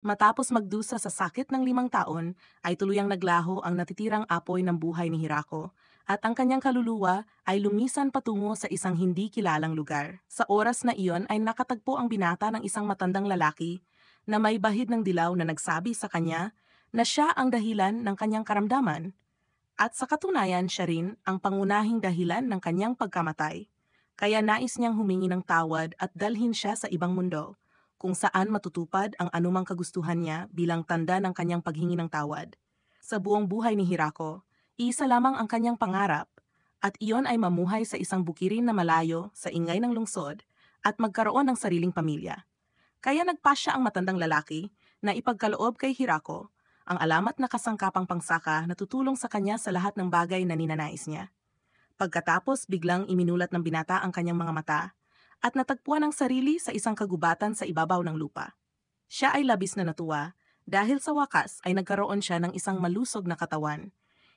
Matapos magdusa sa sakit ng 5 taon, ay tuluyang naglaho ang natitirang apoy ng buhay ni Hirako, at ang kanyang kaluluwa ay lumisan patungo sa isang hindi kilalang lugar. Sa oras na iyon ay nakatagpo ang binata ng isang matandang lalaki na may bahid ng dilaw na nagsabi sa kanya na siya ang dahilan ng kanyang karamdaman, at sa katunayan siya rin ang pangunahing dahilan ng kanyang pagkamatay. Kaya nais niyang humingi ng tawad at dalhin siya sa ibang mundo, kung saan matutupad ang anumang kagustuhan niya bilang tanda ng kanyang paghingi ng tawad. Sa buong buhay ni Hirako, iisa lamang ang kanyang pangarap, at iyon ay mamuhay sa isang bukirin na malayo sa ingay ng lungsod at magkaroon ng sariling pamilya. Kaya nagpasya ang matandang lalaki na ipagkaloob kay Hirako ang alamat na kasangkapang pangsaka na tutulong sa kanya sa lahat ng bagay na ninanais niya. Pagkatapos biglang iminulat ng binata ang kanyang mga mata at natagpuan ang sarili sa isang kagubatan sa ibabaw ng lupa. Siya ay labis na natuwa dahil sa wakas ay nagkaroon siya ng isang malusog na katawan.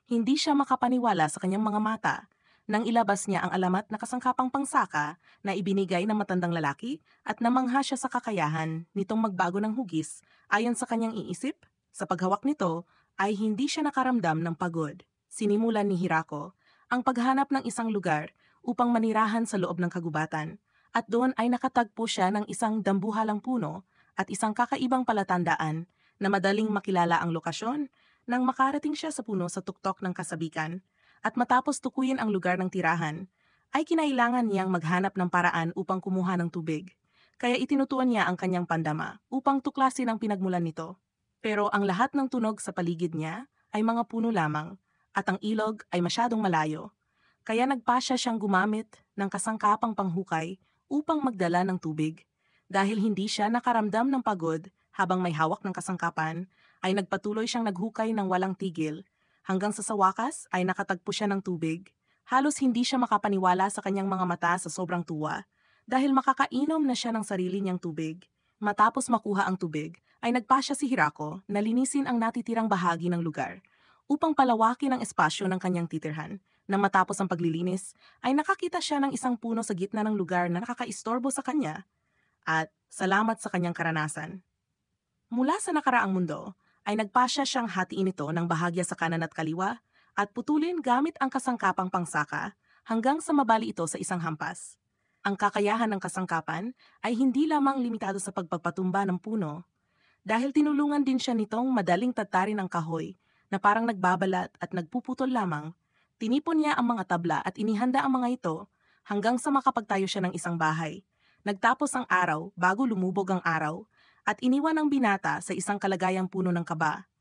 Hindi siya makapaniwala sa kanyang mga mata nang ilabas niya ang alamat na kasangkapang pangsaka na ibinigay ng matandang lalaki, at namangha siya sa kakayahan nitong magbago ng hugis ayon sa kanyang iisip. Sa paghawak nito ay hindi siya nakaramdam ng pagod. Sinimulan ni Hirako ang paghanap ng isang lugar upang manirahan sa loob ng kagubatan, at doon ay nakatagpo siya ng isang dambuhalang puno at isang kakaibang palatandaan na madaling makilala ang lokasyon nang makarating siya sa puno sa tuktok ng kasabikan. At matapos tukuyin ang lugar ng tirahan, ay kinailangan niyang maghanap ng paraan upang kumuha ng tubig. Kaya itinutuan niya ang kanyang pandama upang tuklasin ang pinagmulan nito. Pero ang lahat ng tunog sa paligid niya ay mga puno lamang, at ang ilog ay masyadong malayo. Kaya nagpasya siyang gumamit ng kasangkapang panghukay upang magdala ng tubig. Dahil hindi siya nakaramdam ng pagod habang may hawak ng kasangkapan, ay nagpatuloy siyang naghukay ng walang tigil, hanggang sa wakas ay nakatagpo siya ng tubig. Halos hindi siya makapaniwala sa kanyang mga mata sa sobrang tuwa, dahil makakainom na siya ng sarili niyang tubig. Matapos makuha ang tubig, ay nagpasya si Hirako na linisin ang natitirang bahagi ng lugar upang palawakin ang espasyo ng kanyang titirhan. Nang matapos ang paglilinis, ay nakakita siya ng isang puno sa gitna ng lugar na nakakaistorbo sa kanya, at salamat sa kanyang karanasan. Mula sa nakaraang mundo, ay nagpasya siyang hatiin ito ng bahagya sa kanan at kaliwa at putulin gamit ang kasangkapang pangsaka hanggang sa mabali ito sa isang hampas. Ang kakayahan ng kasangkapan ay hindi lamang limitado sa pagpapatumba ng puno, dahil tinulungan din siya nitong madaling tatarin ang kahoy na parang nagbabalat at nagpuputol lamang. Tinipon niya ang mga tabla at inihanda ang mga ito hanggang sa makapagtayo siya ng isang bahay. Nagtapos ang araw bago lumubog ang araw, at iniwan ang binata sa isang kalagayang puno ng kaba.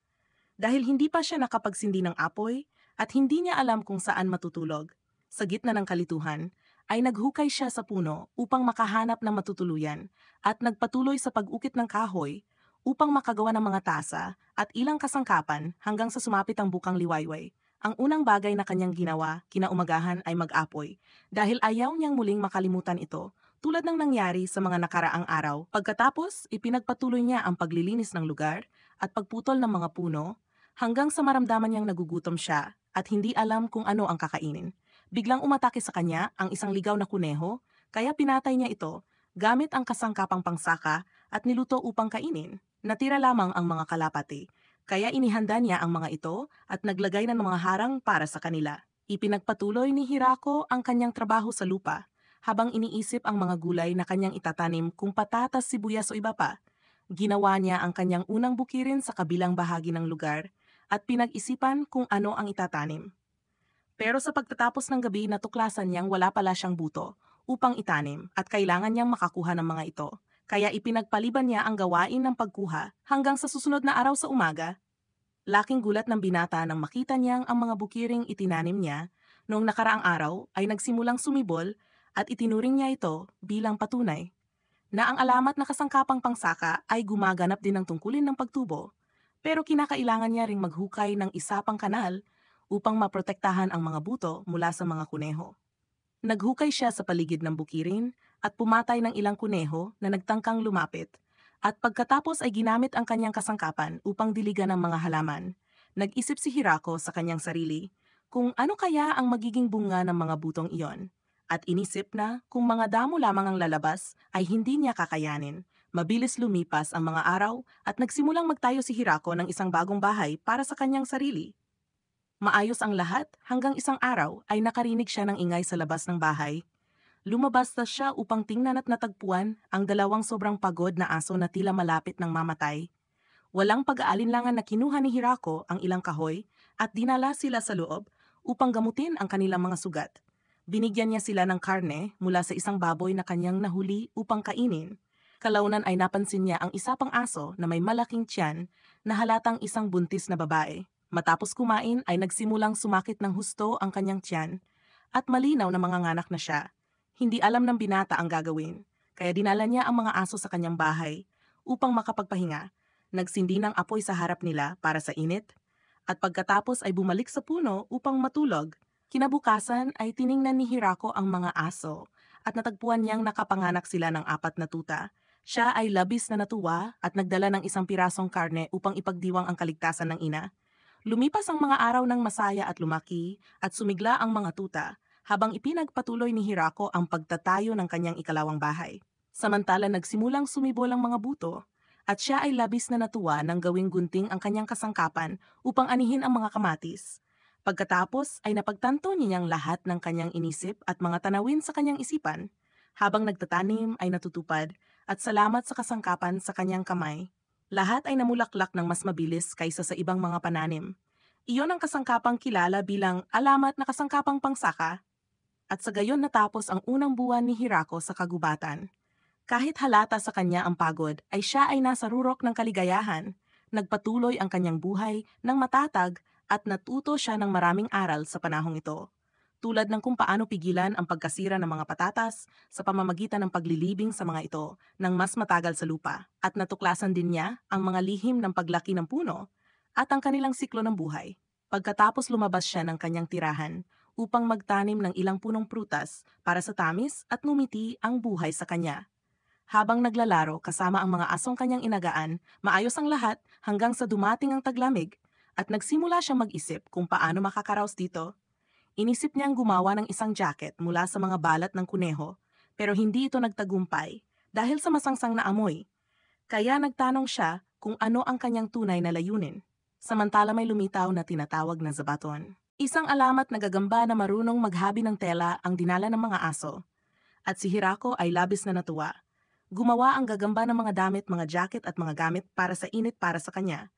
Dahil hindi pa siya nakapagsindi ng apoy at hindi niya alam kung saan matutulog. Sa gitna ng kalituhan, ay naghukay siya sa puno upang makahanap ng matutuluyan, at nagpatuloy sa pag-ukit ng kahoy upang makagawa ng mga tasa at ilang kasangkapan hanggang sa sumapit ang bukang liwayway. Ang unang bagay na kanyang ginawa kinaumagahan ay mag-apoy, dahil ayaw niyang muling makalimutan ito tulad ng nangyari sa mga nakaraang araw. Pagkatapos, ipinagpatuloy niya ang paglilinis ng lugar at pagputol ng mga puno hanggang sa maramdaman niyang nagugutom siya at hindi alam kung ano ang kakainin. Biglang umatake sa kanya ang isang ligaw na kuneho, kaya pinatay niya ito gamit ang kasangkapang pangsaka at niluto upang kainin. Natira lamang ang mga kalapati, kaya inihanda niya ang mga ito at naglagay ng mga harang para sa kanila. Ipinagpatuloy ni Hirako ang kanyang trabaho sa lupa habang iniisip ang mga gulay na kanyang itatanim, kung patatas, sibuyas o iba pa. Ginawa niya ang kanyang unang bukirin sa kabilang bahagi ng lugar at pinag-isipan kung ano ang itatanim. Pero sa pagtatapos ng gabi, natuklasan niyang wala pala siyang buto upang itanim, at kailangan niyang makakuha ng mga ito. Kaya ipinagpaliban niya ang gawain ng pagkuha hanggang sa susunod na araw sa umaga. Laking gulat ng binata nang makita niyang ang mga bukiring itinanim niya noong nakaraang araw ay nagsimulang sumibol, at itinuring niya ito bilang patunay na ang alamat na kasangkapang pangsaka ay gumaganap din ng tungkulin ng pagtubo. Pero kinakailangan niya ring maghukay ng isa pang kanal upang maprotektahan ang mga buto mula sa mga kuneho. Naghukay siya sa paligid ng bukirin at pumatay ng ilang kuneho na nagtangkang lumapit, at pagkatapos ay ginamit ang kanyang kasangkapan upang diligan ang mga halaman. Nag-isip si Hirako sa kanyang sarili kung ano kaya ang magiging bunga ng mga butong iyon, at inisip na kung mga damo lamang ang lalabas ay hindi niya kakayanin. Mabilis lumipas ang mga araw at nagsimulang magtayo si Hirako ng isang bagong bahay para sa kanyang sarili. Maayos ang lahat hanggang isang araw ay nakarinig siya ng ingay sa labas ng bahay. Lumabas na siya upang tingnan at natagpuan ang dalawang sobrang pagod na aso na tila malapit ng mamatay. Walang pag-aalinlangan na kinuha ni Hirako ang ilang kahoy at dinala sila sa loob upang gamutin ang kanilang mga sugat. Binigyan niya sila ng karne mula sa isang baboy na kanyang nahuli upang kainin. Kalaunan ay napansin niya ang isa pang aso na may malaking tiyan na halatang isang buntis na babae. Matapos kumain ay nagsimulang sumakit ng husto ang kanyang tiyan at malinaw na manganganak na siya. Hindi alam ng binata ang gagawin, kaya dinala niya ang mga aso sa kanyang bahay upang makapagpahinga. Nagsindi ng apoy sa harap nila para sa init, at pagkatapos ay bumalik sa puno upang matulog. Kinabukasan ay tiningnan ni Hirako ang mga aso at natagpuan niyang nakapanganak sila ng 4 na tuta. Siya ay labis na natuwa at nagdala ng isang pirasong karne upang ipagdiwang ang kaligtasan ng ina. Lumipas ang mga araw ng masaya at lumaki at sumigla ang mga tuta habang ipinagpatuloy ni Hirako ang pagtatayo ng kanyang ikalawang bahay. Samantala nagsimulang sumibol ang mga buto at siya ay labis na natuwa nang gawing gunting ang kanyang kasangkapan upang anihin ang mga kamatis. Pagkatapos ay napagtanto niyang lahat ng kanyang inisip at mga tanawin sa kanyang isipan. Habang nagtatanim ay natutupad at salamat sa kasangkapan sa kanyang kamay. Lahat ay namulaklak ng mas mabilis kaysa sa ibang mga pananim. Iyon ang kasangkapang kilala bilang alamat na kasangkapang pangsaka. At sa gayon natapos ang unang buwan ni Hirako sa kagubatan. Kahit halata sa kanya ang pagod, ay siya ay nasa rurok ng kaligayahan. Nagpatuloy ang kanyang buhay ng matatag at natuto siya ng maraming aral sa panahong ito. Tulad ng kung paano pigilan ang pagkasira ng mga patatas sa pamamagitan ng paglilibing sa mga ito ng mas matagal sa lupa. At natuklasan din niya ang mga lihim ng paglaki ng puno at ang kanilang siklo ng buhay. Pagkatapos lumabas siya ng kanyang tirahan upang magtanim ng ilang punong prutas para sa tamis at ngumiti ang buhay sa kanya. Habang naglalaro kasama ang mga asong kanyang inagaan, maayos ang lahat hanggang sa dumating ang taglamig at nagsimula siyang mag-isip kung paano makakaraos dito. Inisip niyang gumawa ng isang jacket mula sa mga balat ng kuneho, pero hindi ito nagtagumpay dahil sa masangsang na amoy. Kaya nagtanong siya kung ano ang kanyang tunay na layunin. Samantala may lumitaw na tinatawag na zabaton. Isang alamat na gagamba na marunong maghabi ng tela ang dinala ng mga aso. At si Hirako ay labis na natuwa. Gumawa ang gagamba ng mga damit, mga jacket at mga gamit para sa init para sa kanya.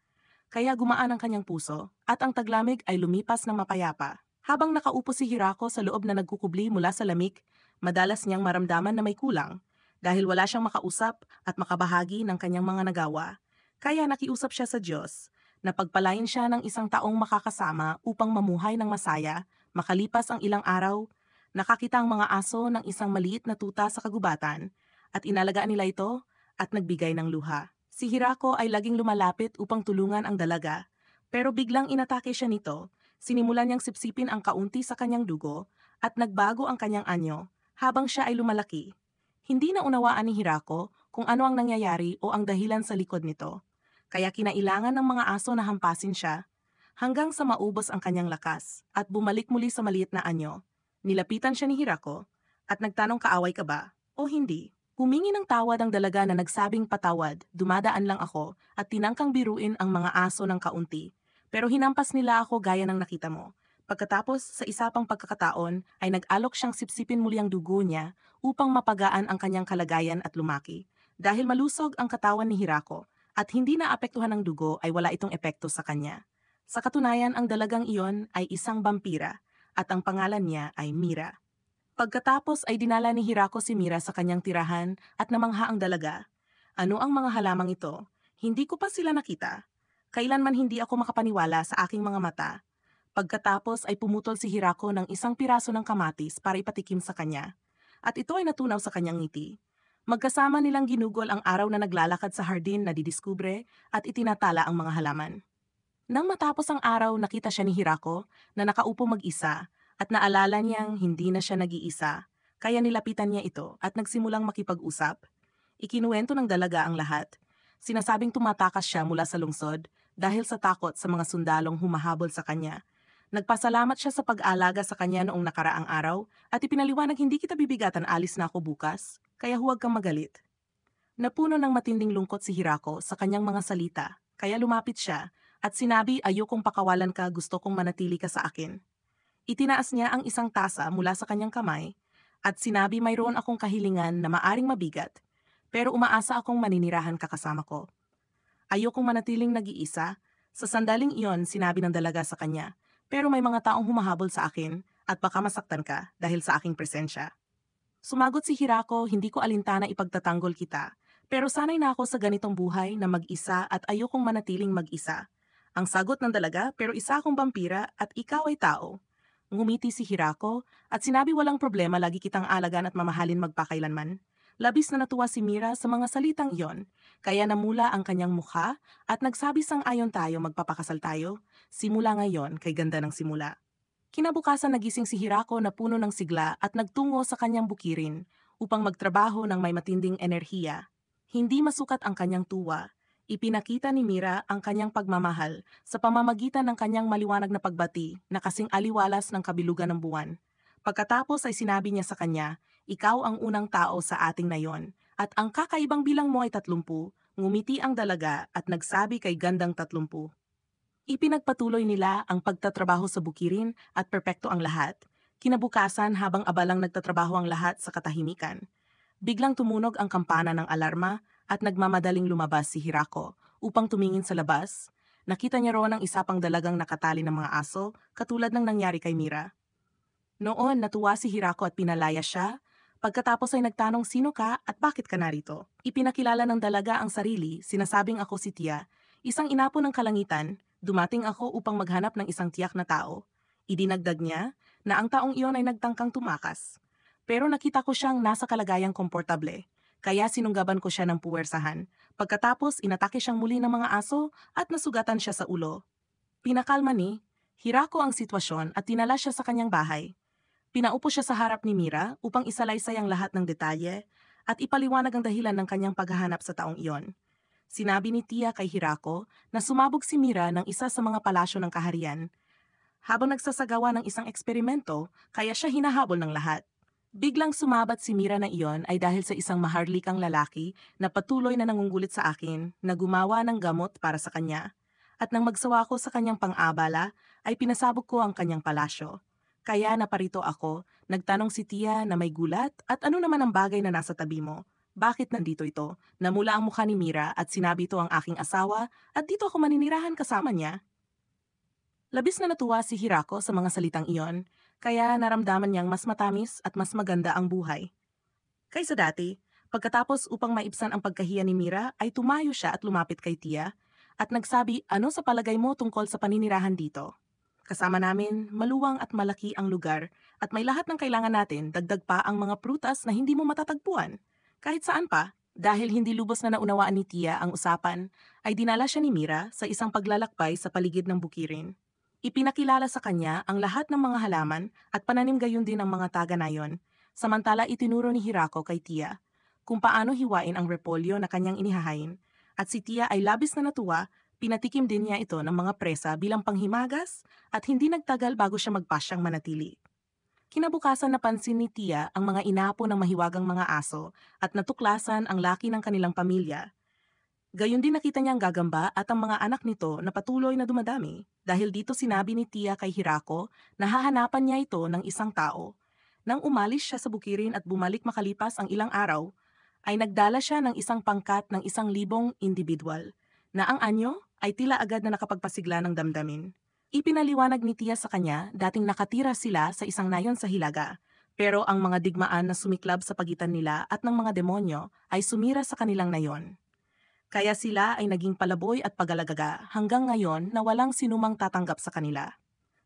Kaya gumaan ang kanyang puso at ang taglamig ay lumipas ng mapayapa. Habang nakaupo si Hirako sa loob na nagkukubli mula sa lamig, madalas niyang maramdaman na may kulang dahil wala siyang makausap at makabahagi ng kanyang mga nagawa. Kaya nakiusap siya sa Diyos na pagpalain siya ng isang taong makakasama upang mamuhay ng masaya. Makalipas ang ilang araw, nakakita ang mga aso ng isang maliit na tuta sa kagubatan at inalagaan nila ito at nagbigay ng luha. Si Hirako ay laging lumalapit upang tulungan ang dalaga, pero biglang inatake siya nito. Sinimulan niyang sipsipin ang kaunti sa kanyang dugo at nagbago ang kanyang anyo habang siya ay lumalaki. Hindi na unawaan ni Hirako kung ano ang nangyayari o ang dahilan sa likod nito. Kaya kinailangan ng mga aso na hampasin siya hanggang sa maubos ang kanyang lakas at bumalik muli sa maliit na anyo. Nilapitan siya ni Hirako at nagtanong, kaaway ka ba o hindi? Humingi ng tawad ang dalaga na nagsabing, patawad, dumadaan lang ako at tinangkang biruin ang mga aso ng kaunti. Pero hinampas nila ako gaya ng nakita mo. Pagkatapos sa isa pang pagkakataon ay nag-alok siyang sipsipin muli ang dugo niya upang mapagaan ang kanyang kalagayan at lumaki. Dahil malusog ang katawan ni Hirako at hindi na apektuhan ng dugo ay wala itong epekto sa kanya. Sa katunayan ang dalagang iyon ay isang vampira at ang pangalan niya ay Mira. Pagkatapos ay dinala ni Hirako si Mira sa kanyang tirahan at namangha ang dalaga. Ano ang mga halamang ito? Hindi ko pa sila nakita. Kailanman hindi ako makapaniwala sa aking mga mata. Pagkatapos ay pumutol si Hirako ng isang piraso ng kamatis para ipatikim sa kanya. At ito ay natunaw sa kanyang ngiti. Magkasama nilang ginugol ang araw na naglalakad sa hardin na didiskubre at itinatala ang mga halaman. Nang matapos ang araw, nakita siya ni Hirako na nakaupo mag-isa at naalala niyang hindi na siya nag-iisa, kaya nilapitan niya ito at nagsimulang makipag-usap. Ikinuwento ng dalaga ang lahat. Sinasabing tumatakas siya mula sa lungsod dahil sa takot sa mga sundalong humahabol sa kanya. Nagpasalamat siya sa pag-alaga sa kanya noong nakaraang araw at ipinaliwanag, hindi kita bibigatan, alis na ako bukas, kaya huwag kang magalit. Napuno ng matinding lungkot si Hirako sa kanyang mga salita, kaya lumapit siya at sinabi ayokong pakawalan ka, gusto kong manatili ka sa akin. Itinaas niya ang isang tasa mula sa kanyang kamay at sinabi mayroon akong kahilingan na maaring mabigat, pero umaasa akong maninirahan ka kasama ko. Ayokong manatiling nag-iisa. Sa sandaling iyon sinabi ng dalaga sa kanya, pero may mga taong humahabol sa akin at baka masaktan ka dahil sa aking presensya. Sumagot si Hirako, hindi ko alintana ipagtatanggol kita, pero sanay na ako sa ganitong buhay na mag-isa at ayokong manatiling mag-isa. Ang sagot ng dalaga, pero isa akong vampira at ikaw ay tao. Ngumiti si Hirako at sinabi walang problema, lagi kitang alagaan at mamahalin magpakailanman. Labis na natuwa si Mira sa mga salitang iyon, kaya namula ang kanyang mukha at nagsabi sang-ayon tayo, magpapakasal tayo. Simula ngayon kay ganda ng simula. Kinabukasan nagising si Hirako na puno ng sigla at nagtungo sa kanyang bukirin upang magtrabaho ng may matinding enerhiya. Hindi masukat ang kanyang tuwa. Ipinakita ni Mira ang kanyang pagmamahal sa pamamagitan ng kanyang maliwanag na pagbati na kasing aliwalas ng kabilugan ng buwan. Pagkatapos ay sinabi niya sa kanya, ikaw ang unang tao sa ating nayon at ang kakaibang bilang mo ay 30. Ngumiti ang dalaga at nagsabi kay gandang 30. Ipinagpatuloy nila ang pagtatrabaho sa bukirin at perpekto ang lahat. Kinabukasan habang abalang nagtatrabaho ang lahat sa katahimikan, biglang tumunog ang kampana ng alarma at nagmamadaling lumabas si Hirako upang tumingin sa labas. Nakita niya roon ang isa pang dalagang nakatali ng mga aso katulad ng nangyari kay Mira. Noon natuwa si Hirako at pinalaya siya. Pagkatapos ay nagtanong sino ka at bakit ka narito. Ipinakilala ng dalaga ang sarili, sinasabing ako si Tia, isang inapo ng kalangitan. Dumating ako upang maghanap ng isang tiyak na tao. Idinagdag niya na ang taong iyon ay nagtangkang tumakas. Pero nakita ko siyang nasa kalagayang komportable, kaya sinunggaban ko siya ng puwersahan. Pagkatapos inatake siyang muli ng mga aso at nasugatan siya sa ulo. Pinakalma ni Hirako ang sitwasyon at tinala siya sa kanyang bahay. Pinaupo siya sa harap ni Mira upang isalaysay ang lahat ng detalye at ipaliwanag ang dahilan ng kanyang paghahanap sa taong iyon. Sinabi ni Tia kay Hirako na sumabog si Mira ng isa sa mga palasyo ng kaharian habang nagsasagawa ng isang eksperimento, kaya siya hinahabol ng lahat. Biglang sumabat si Mira na iyon ay dahil sa isang maharlikang lalaki na patuloy na nangungulit sa akin na gumawa ng gamot para sa kanya. At nang magsawa ko sa kanyang pang-abala, ay pinasabog ko ang kanyang palasyo. Kaya naparito ako, nagtanong si Tia na may gulat at ano naman ang bagay na nasa tabi mo. Bakit nandito ito? Namula ang mukha ni Mira at sinabi ito ang aking asawa at dito ako maninirahan kasama niya. Labis na natuwa si Hirako sa mga salitang iyon, kaya naramdaman niyang mas matamis at mas maganda ang buhay. Kaysa dati, pagkatapos upang maibsan ang pagkahiya ni Mira ay tumayo siya at lumapit kay Tia at nagsabi, ano sa palagay mo tungkol sa paninirahan dito? Kasama namin, maluwang at malaki ang lugar at may lahat ng kailangan natin, dagdag pa ang mga prutas na hindi mo matatagpuan. Kahit saan pa, dahil hindi lubos na naunawaan ni Tia ang usapan, ay dinala siya ni Mira sa isang paglalakbay sa paligid ng bukirin. Ipinakilala sa kanya ang lahat ng mga halaman at pananim, gayon din ang mga taga-nayon, samantala itinuro ni Hirako kay Tia kung paano hiwain ang repolyo na kanyang inihahain, at si Tia ay labis na natuwa. Pinatikim din niya ito ng mga presa bilang panghimagas at hindi nagtagal bago siya magpasyang manatili. Kinabukasan napansin ni Tia ang mga inapo ng mahiwagang mga aso at natuklasan ang laki ng kanilang pamilya. Gayon din nakita niya ang gagamba at ang mga anak nito na patuloy na dumadami. Dahil dito sinabi ni Tia kay Hirako na hahanapan niya ito ng isang tao. Nang umalis siya sa bukirin at bumalik makalipas ang ilang araw, ay nagdala siya ng isang pangkat ng 1,000 individual, na ang anyo ay tila agad na nakapagpasigla ng damdamin. Ipinaliwanag ni Tia sa kanya, dating nakatira sila sa isang nayon sa Hilaga, pero ang mga digmaan na sumiklab sa pagitan nila at ng mga demonyo ay sumira sa kanilang nayon. Kaya sila ay naging palaboy at pagalagaga hanggang ngayon na walang sinumang tatanggap sa kanila.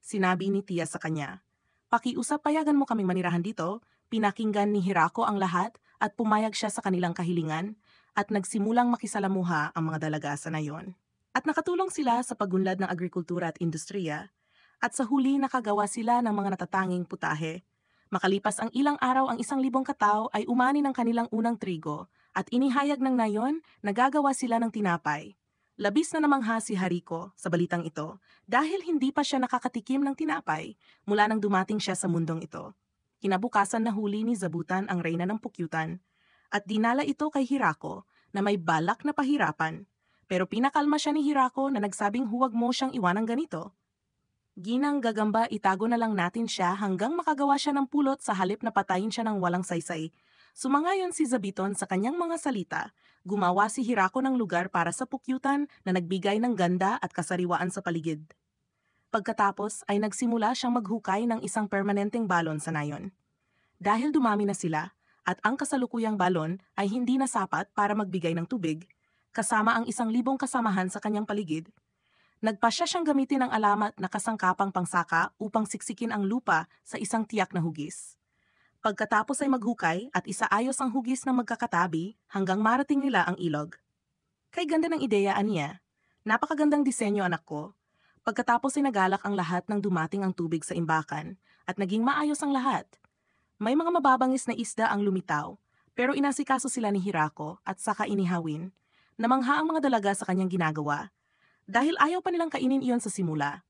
Sinabi ni Tia sa kanya, pakiusap, payagan mo kaming manirahan dito. Pinakinggan ni Hirako ang lahat at pumayag siya sa kanilang kahilingan at nagsimulang makisalamuha ang mga dalaga sa nayon. At nakatulong sila sa pagunlad ng agrikultura at industriya, at sa huli nakagawa sila ng mga natatanging putahe. Makalipas ang ilang araw, ang 1,000 katao ay umani ng kanilang unang trigo at inihayag ng nayon na gagawa sila ng tinapay. Labis na namangha si Hariko sa balitang ito dahil hindi pa siya nakakatikim ng tinapay mula nang dumating siya sa mundong ito. Kinabukasan nahuli ni Zabutan ang reyna ng Pukyutan at dinala ito kay Hirako na may balak na pahirapan. Pero pinakalma siya ni Hirako na nagsabing huwag mo siyang iwanang ganito. Ginang gagamba itago na lang natin siya hanggang makagawa siya ng pulot sa halip na patayin siya ng walang saysay. Sumangayon si Zabiton sa kanyang mga salita, gumawa si Hirako ng lugar para sa pukyutan na nagbigay ng ganda at kasariwaan sa paligid. Pagkatapos ay nagsimula siyang maghukay ng isang permanenteng balon sa nayon. Dahil dumami na sila, at ang kasalukuyang balon ay hindi na sapat para magbigay ng tubig, kasama ang 1,000 kasamahan sa kanyang paligid, nagpasya siyang gamitin ang alamat na kasangkapang pangsaka upang siksikin ang lupa sa isang tiyak na hugis. Pagkatapos ay maghukay at isaayos ang hugis na magkakatabi hanggang marating nila ang ilog. Kay ganda ng ideya niya. Napakagandang disenyo anak ko. Pagkatapos ay nagalak ang lahat ng dumating ang tubig sa imbakan at naging maayos ang lahat. May mga mababangis na isda ang lumitaw, pero inasikaso sila ni Hirako at saka inihawin. Namangha ang mga dalaga sa kanyang ginagawa dahil ayaw pa nilang kainin iyon sa simula.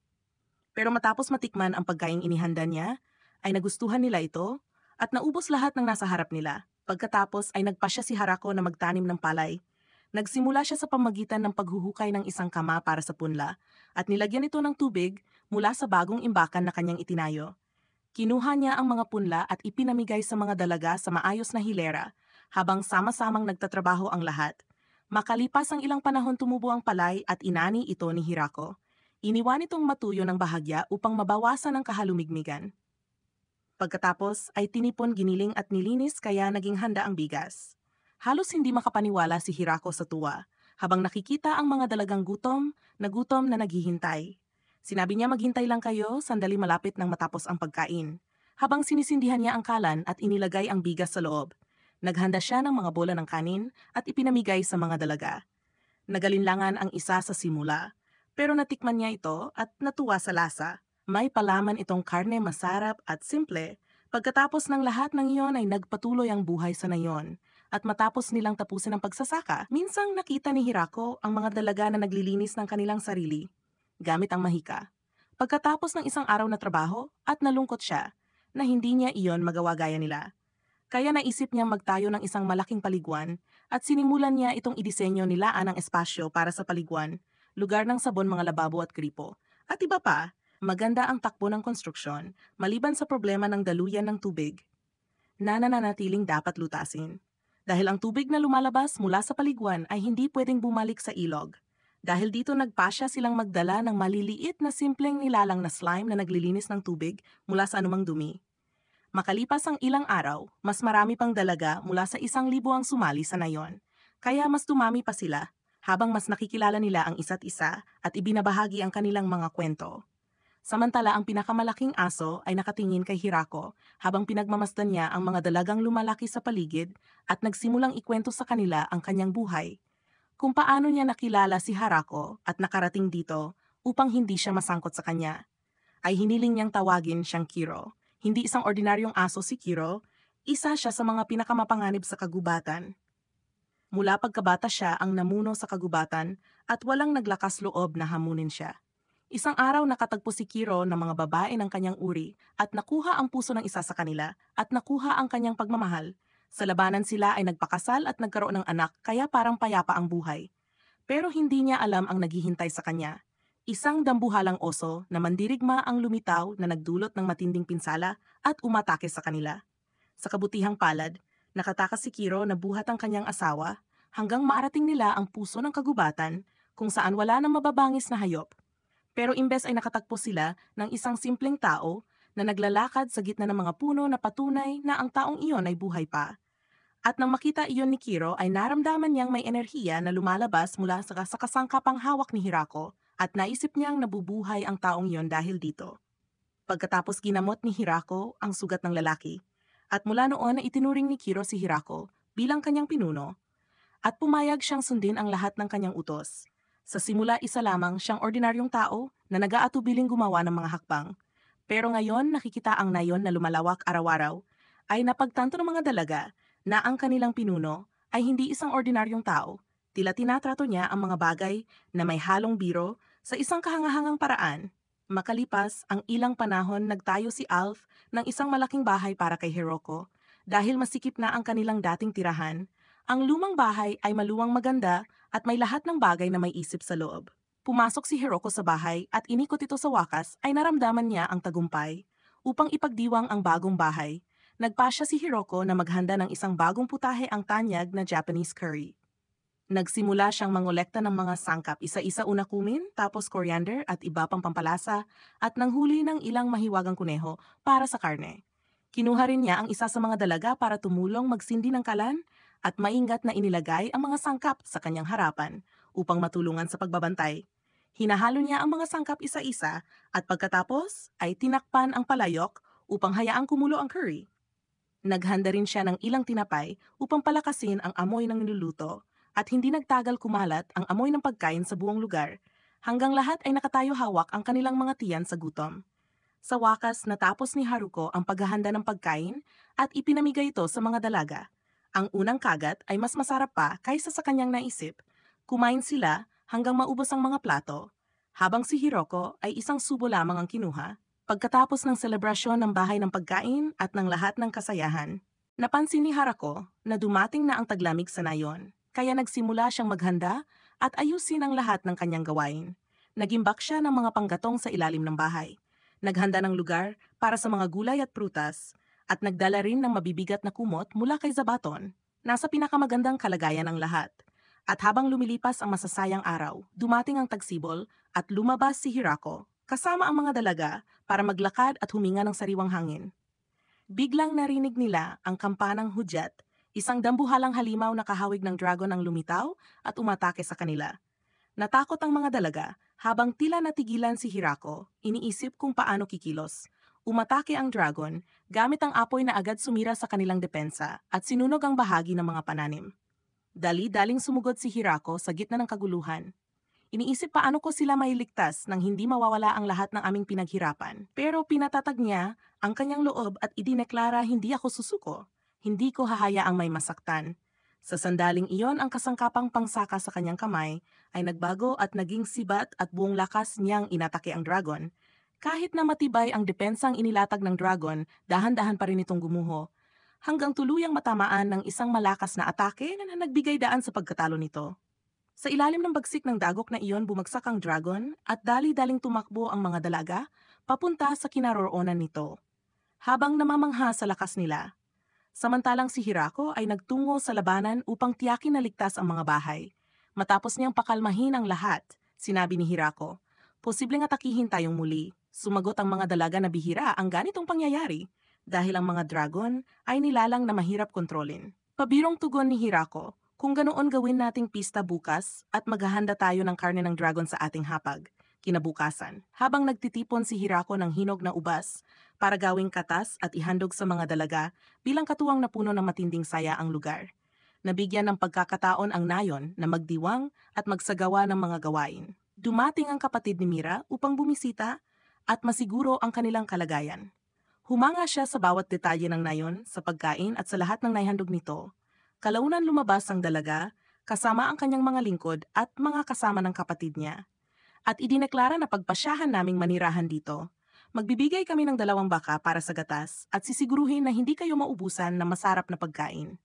Pero matapos matikman ang pagkaing inihanda niya, ay nagustuhan nila ito at naubos lahat ng nasa harap nila. Pagkatapos ay nagpasya si Harako na magtanim ng palay. Nagsimula siya sa pamagitan ng paghuhukay ng isang kama para sa punla at nilagyan ito ng tubig mula sa bagong imbakan na kanyang itinayo. Kinuha niya ang mga punla at ipinamigay sa mga dalaga sa maayos na hilera habang sama-samang nagtatrabaho ang lahat. Makalipas ang ilang panahon tumubo ang palay at inani ito ni Hirako. Iniwan itong matuyo ng bahagya upang mabawasan ang kahalumigmigan. Pagkatapos ay tinipon, giniling at nilinis kaya naging handa ang bigas. Halos hindi makapaniwala si Hirako sa tuwa habang nakikita ang mga dalagang gutom na naghihintay. Sinabi niya maghintay lang kayo, sandali malapit nang matapos ang pagkain. Habang sinisindihan niya ang kalan at inilagay ang bigas sa loob, naghanda siya ng mga bola ng kanin at ipinamigay sa mga dalaga. Nagalinlangan ang isa sa simula, pero natikman niya ito at natuwa sa lasa. May palaman itong karne masarap at simple. Pagkatapos ng lahat ng iyon ay nagpatuloy ang buhay sa nayon. At matapos nilang tapusin ang pagsasaka, minsang nakita ni Hirako ang mga dalaga na naglilinis ng kanilang sarili gamit ang mahika. Pagkatapos ng isang araw na trabaho at nalungkot siya na hindi niya iyon magawa gaya nila. Kaya naisip niyang magtayo ng isang malaking paliguan at sinimulan niya itong idisenyo nilaan ng espasyo para sa paliguan, lugar ng sabon, mga lababo at gripo. At iba pa, maganda ang takbo ng konstruksyon maliban sa problema ng daluyan ng tubig na nananatiling dapat lutasin. Dahil ang tubig na lumalabas mula sa paliguan ay hindi pwedeng bumalik sa ilog. Dahil dito nagpasya silang magdala ng maliliit na simpleng nilalang na slime na naglilinis ng tubig mula sa anumang dumi. Makalipas ang ilang araw, mas marami pang dalaga mula sa 1,000 ang sumali sa nayon. Kaya mas dumami pa sila, habang mas nakikilala nila ang isa't isa at ibinabahagi ang kanilang mga kwento. Samantala ang pinakamalaking aso ay nakatingin kay Hirako habang pinagmamasdan niya ang mga dalagang lumalaki sa paligid at nagsimulang ikwento sa kanila ang kanyang buhay. Kung paano niya nakilala si Harako at nakarating dito upang hindi siya masangkot sa kanya. Ay hiniling niyang tawagin siyang Kiro. Hindi isang ordinaryong aso si Kiro, isa siya sa mga pinakamapanganib sa kagubatan. Mula pagkabata siya ang namuno sa kagubatan at walang naglakas loob na hamunin siya. Isang araw nakatagpo si Kiro ng mga babae ng kanyang uri at nakuha ang puso ng isa sa kanila at nakuha ang kanyang pagmamahal. Sa labanan sila ay nagpakasal at nagkaroon ng anak kaya parang payapa ang buhay. Pero hindi niya alam ang naghihintay sa kanya. Isang dambuhalang oso na mandirigma ang lumitaw na nagdulot ng matinding pinsala at umatake sa kanila. Sa kabutihang palad, nakatakas si Kiro na buhat ang kanyang asawa hanggang marating nila ang puso ng kagubatan kung saan wala nang mababangis na hayop. Pero imbes ay nakatagpo sila ng isang simpleng tao na naglalakad sa gitna ng mga puno na patunay na ang taong iyon ay buhay pa. At nang makita iyon ni Kiro ay naramdaman niyang may enerhiya na lumalabas mula sa kasangkapang hawak ni Hirako at naisip niyang nabubuhay ang taong iyon dahil dito. Pagkatapos ginamot ni Hirako ang sugat ng lalaki at mula noon ay itinuring ni Kiro si Hirako bilang kanyang pinuno at pumayag siyang sundin ang lahat ng kanyang utos. Sa simula isa lamang siyang ordinaryong tao na nag-aatubiling gumawa ng mga hakbang. Pero ngayon nakikita ang nayon na lumalawak araw-araw ay napagtanto ng mga dalaga na ang kanilang pinuno ay hindi isang ordinaryong tao. Tila tinatrato niya ang mga bagay na may halong biro sa isang kahangahangang paraan. Makalipas ang ilang panahon nagtayo si Alf ng isang malaking bahay para kay Hiroko. Dahil masikip na ang kanilang dating tirahan, Ang lumang bahay ay maluwang maganda at may lahat ng bagay na may isip sa loob. Pumasok si Hiroko sa bahay at inikot ito sa wakas ay naramdaman niya ang tagumpay. Upang ipagdiwang ang bagong bahay, nagpasya si Hiroko na maghanda ng isang bagong putahe ang tanyag na Japanese curry. Nagsimula siyang mangolekta ng mga sangkap, isa-isa una cumin, tapos coriander at iba pang pampalasa, at nanghuli ng ilang mahiwagang kuneho para sa karne. Kinuha rin niya ang isa sa mga dalaga para tumulong magsindi ng kalan at maingat na inilagay ang mga sangkap sa kanyang harapan upang matulungan sa pagbabantay. Hinahalo niya ang mga sangkap isa-isa at pagkatapos ay tinakpan ang palayok upang hayaang kumulo ang curry. Naghanda rin siya ng ilang tinapay upang palakasin ang amoy ng niluluto at hindi nagtagal kumalat ang amoy ng pagkain sa buong lugar hanggang lahat ay nakatayo hawak ang kanilang mga tiyan sa gutom. Sa wakas, natapos ni Haruko ang paghahanda ng pagkain at ipinamigay ito sa mga dalaga. Ang unang kagat ay mas masarap pa kaysa sa kanyang naisip. Kumain sila hanggang maubos ang mga plato, habang si Hiroko ay isang subo lamang ang kinuha. Pagkatapos ng selebrasyon ng bahay ng pagkain at ng lahat ng kasayahan, napansin ni Harako na dumating na ang taglamig sa nayon, kaya nagsimula siyang maghanda at ayusin ang lahat ng kanyang gawain. Nagimbak siya ng mga panggatong sa ilalim ng bahay. Naghanda ng lugar para sa mga gulay at prutas, at nagdala rin ng mabibigat na kumot mula kay Zabaton. Nasa pinakamagandang kalagayan ang lahat. At habang lumilipas ang masasayang araw, dumating ang tagsibol at lumabas si Hirako kasama ang mga dalaga para maglakad at huminga ng sariwang hangin. Biglang narinig nila ang kampanang hudyat, isang dambuhalang halimaw na kahawig ng dragon ang lumitaw at umatake sa kanila. Natakot ang mga dalaga habang tila natigilan si Hirako, iniisip kung paano kikilos. Umatake ang dragon gamit ang apoy na agad sumira sa kanilang depensa at sinunog ang bahagi ng mga pananim. Dali-daling sumugod si Hirako sa gitna ng kaguluhan. Iniisip paano ko sila mailigtas nang hindi mawawala ang lahat ng aming pinaghirapan. Pero pinatatag niya ang kanyang loob at idineklara, hindi ako susuko. Hindi ko hahayaang may masaktan. Sa sandaling iyon, ang kasangkapang pangsaka sa kanyang kamay ay nagbago at naging sibat at buong lakas niyang inatake ang dragon. Kahit na matibay ang depensang inilatag ng dragon, dahan-dahan pa rin itong gumuho. Hanggang tuluyang matamaan ng isang malakas na atake na nagbigay daan sa pagkatalo nito. Sa ilalim ng bagsik ng dagok na iyon bumagsak ang dragon at dali-daling tumakbo ang mga dalaga papunta sa kinaroroonan nito. Habang namamangha sa lakas nila, samantalang si Hirako ay nagtungo sa labanan upang tiyakin na ligtas ang mga bahay. Matapos niyang pakalmahin ang lahat, sinabi ni Hirako, "Posibleng atakihin tayong muli." Sumagot ang mga dalaga na bihira ang ganitong pangyayari dahil ang mga dragon ay nilalang na mahirap kontrolin. Pabirong tugon ni Hirako, "Kung ganoon gawin nating pista bukas at maghahanda tayo ng karne ng dragon sa ating hapag." Kinabukasan, habang nagtitipon si Hirako ng hinog na ubas para gawing katas at ihandog sa mga dalaga bilang katuwang na puno ng matinding saya ang lugar. Nabigyan ng pagkakataon ang nayon na magdiwang at magsagawa ng mga gawain. Dumating ang kapatid ni Mira upang bumisita at masiguro ang kanilang kalagayan. Humanga siya sa bawat detalye ng nayon, sa pagkain at sa lahat ng naihandog nito. Kalaunan lumabas ang dalaga, kasama ang kanyang mga lingkod at mga kasama ng kapatid niya. At idineklara na pagpasyahan naming manirahan dito. Magbibigay kami ng 2 baka para sa gatas at sisiguruhin na hindi kayo maubusan ng masarap na pagkain.